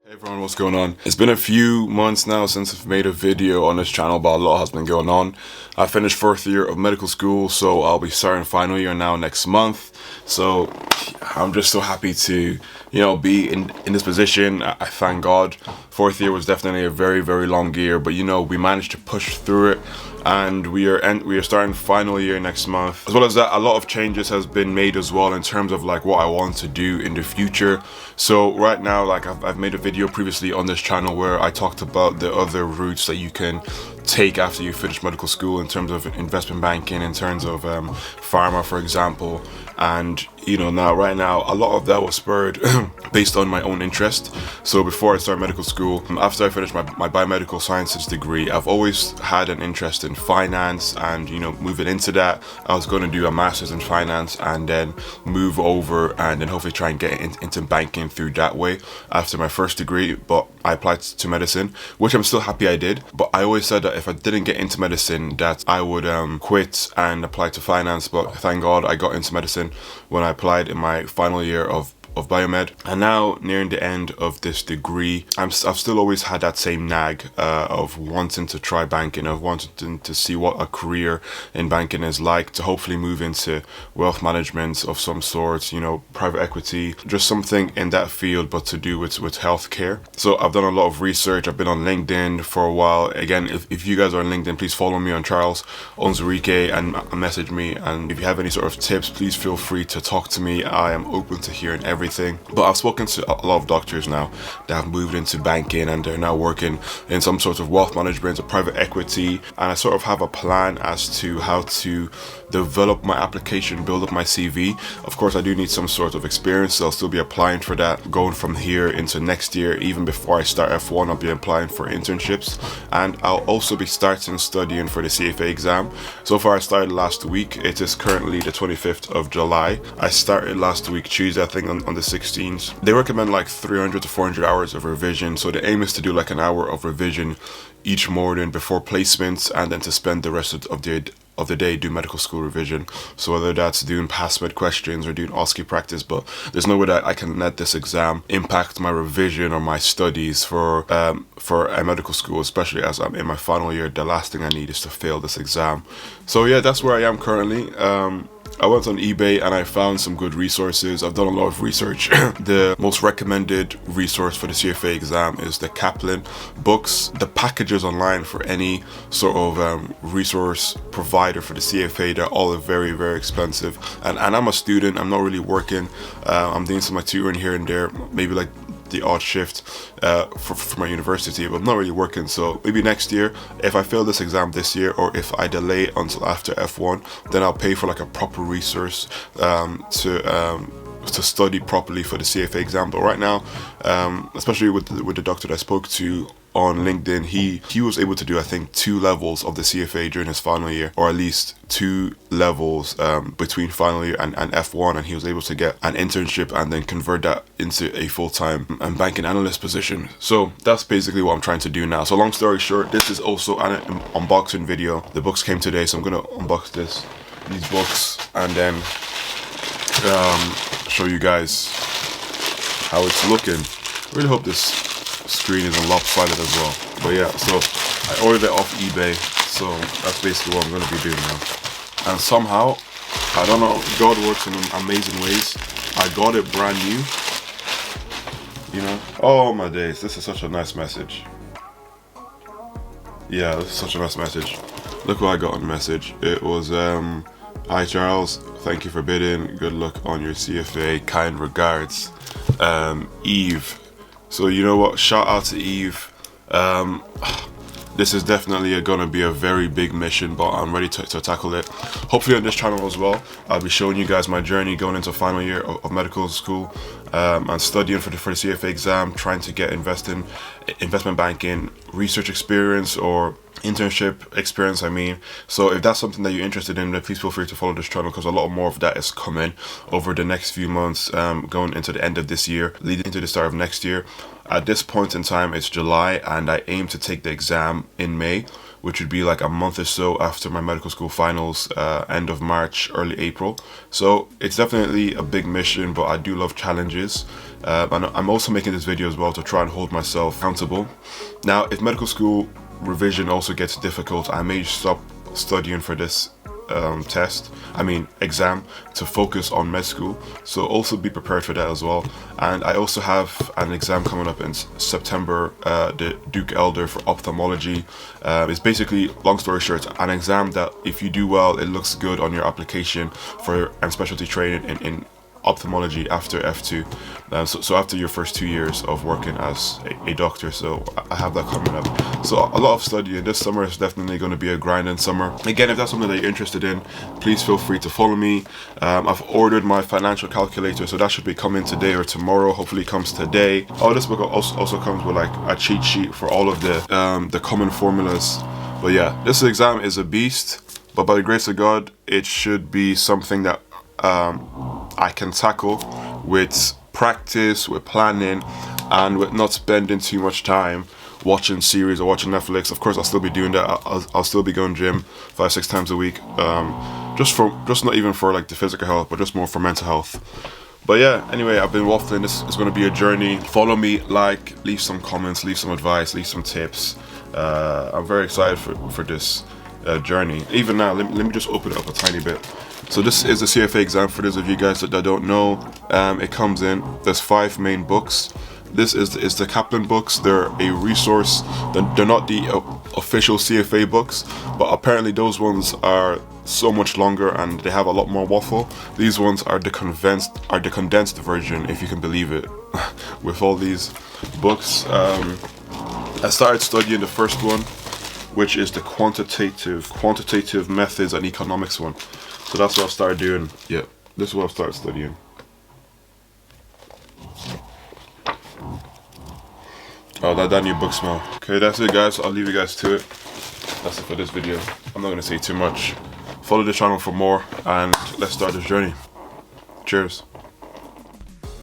Hey everyone, what's going on? It's been a few months now since I've made a video on this channel, but a lot has been going on. I finished fourth year of medical school, so I'll be starting final year now next month. So I'm just so happy to, be in this position. I thank God. Fourth year was definitely a very, very long year, but we managed to push through it. And we are starting final year next month. As well as that, a lot of changes has been made as well in terms of like what I want to do in the future. So right now, like I've made a video previously on this channel where I talked about the other routes that you can take after you finish medical school in terms of investment banking, in terms of pharma, for example. And now right now a lot of that was spurred based on my own interest. So before I started medical school, after I finished my biomedical sciences degree, I've always had an interest in finance, and moving into that, I was going to do a master's in finance and then move over and then hopefully try and get into banking through that way after my first degree. But I applied to medicine, which I'm still happy I did. But I always said that if I didn't get into medicine, that I would quit and apply to finance. But thank God I got into medicine when I applied in my final year of biomed. And now nearing the end of this degree, I've still always had that same nag of wanting to try banking, of wanting to see what a career in banking is like, to hopefully move into wealth management of some sort, private equity, just something in that field, but to do with healthcare. So I've done a lot of research. I've been on LinkedIn for a while. Again, if you guys are on LinkedIn, please follow me on Charles Onzurike and message me. And if you have any sort of tips, please feel free to talk to me. I am open to hearing everything. But I've spoken to a lot of doctors now that have moved into banking, and they're now working in some sort of wealth management or private equity. And I sort of have a plan as to how to develop my application, build up my CV. Of course, I do need some sort of experience, so I'll still be applying for that going from here into next year. Even before I start F1, I'll be applying for internships, and I'll also be starting studying for the CFA exam. So far, I started last week. It is currently the 25th of July. I started last week Tuesday, I think, on the 16th. They recommend like 300 to 400 hours of revision. So the aim is to do like an hour of revision each morning before placements, and then to spend the rest of the day do medical school revision. So whether that's doing past med questions or doing OSCE practice, but there's no way that I can let this exam impact my revision or my studies for a medical school, especially as I'm in my final year. The last thing I need is to fail this exam. So yeah, that's where I am currently. I went on eBay and I found some good resources. I've done a lot of research. The most recommended resource for the CFA exam is the Kaplan books. The packages online for any sort of resource provider for the CFA, they're all very, very expensive. And I'm a student. I'm not really working. I'm doing some of my tutoring here and there, maybe like the odd shift for my university, but I'm not really working. So maybe next year, if I fail this exam this year, or if I delay until after F1, then I'll pay for like a proper resource to study properly for the CFA exam. But right now, especially with the doctor that I spoke to on LinkedIn, he was able to do, I think, 2 levels of the CFA during his final year, or at least 2 levels between final year and F1, and he was able to get an internship and then convert that into a full-time banking analyst position. So that's basically what I'm trying to do now. So long story short, this is also an unboxing video. The books came today, so I'm gonna unbox these books and then show you guys how it's looking. Really hope this screen isn't lopsided as well. But yeah, so I ordered it off eBay, so that's basically what I'm going to be doing now. And somehow, I don't know, God works in amazing ways. I got it brand new, Oh my days, this is such a nice message. Yeah, this is such a nice message. Look what I got on the message. It was, "Hi Charles, thank you for bidding. Good luck on your CFA. Kind regards, Eve." So you know what? Shout out to Eve. This is definitely gonna be a very big mission, but I'm ready to tackle it. Hopefully on this channel as well, I'll be showing you guys my journey going into final year of medical school, and studying for the CFA exam, trying to get investment banking research experience or internship experience, So if that's something that you're interested in, then please feel free to follow this channel, because a lot more of that is coming over the next few months, going into the end of this year, leading into the start of next year. At this point in time, it's July, and I aim to take the exam in May. which would be like a month or so after my medical school finals, end of March, early April. So it's definitely a big mission, but I do love challenges. And I'm also making this video as well to try and hold myself accountable. Now, if medical school revision also gets difficult, I may stop studying for this exam to focus on med school. So also be prepared for that as well. And I also have an exam coming up in September, the Duke Elder for ophthalmology. It's basically, long story short, an exam that if you do well, it looks good on your application for specialty training in ophthalmology after F2. So after your first 2 years of working as a doctor. So I have that coming up. So a lot of studying. This summer is definitely going to be a grinding summer. Again, if that's something that you're interested in, please feel free to follow me. I've ordered my financial calculator, so that should be coming today or tomorrow. Hopefully it comes today. Oh, this book also comes with like a cheat sheet for all of the common formulas. But yeah, this exam is a beast, but by the grace of God, it should be something that I can tackle with practice, with planning, and with not spending too much time watching series or watching Netflix. Of course, I'll still be doing that. I'll still be going gym 5-6 times a week, just not even for like the physical health, but just more for mental health. But yeah, anyway, I've been waffling. This is going to be a journey. Follow me, leave some comments, leave some advice, leave some tips. I'm very excited for this journey. Even now, let me just open it up a tiny bit. So this is the CFA exam for those of you guys that don't know. It comes in, there's 5 main books. This is the Kaplan books. They're a resource. They're not the official CFA books, but apparently those ones are so much longer and they have a lot more waffle. These ones are the condensed version, if you can believe it, with all these books. I started studying the first one, which is the quantitative methods and economics one. So that's what I've started doing. Yeah, this is what I've started studying. Oh, that new book smell. Okay, that's it guys. I'll leave you guys to it. That's it for this video. I'm not going to say too much. Follow the channel for more and let's start this journey. Cheers.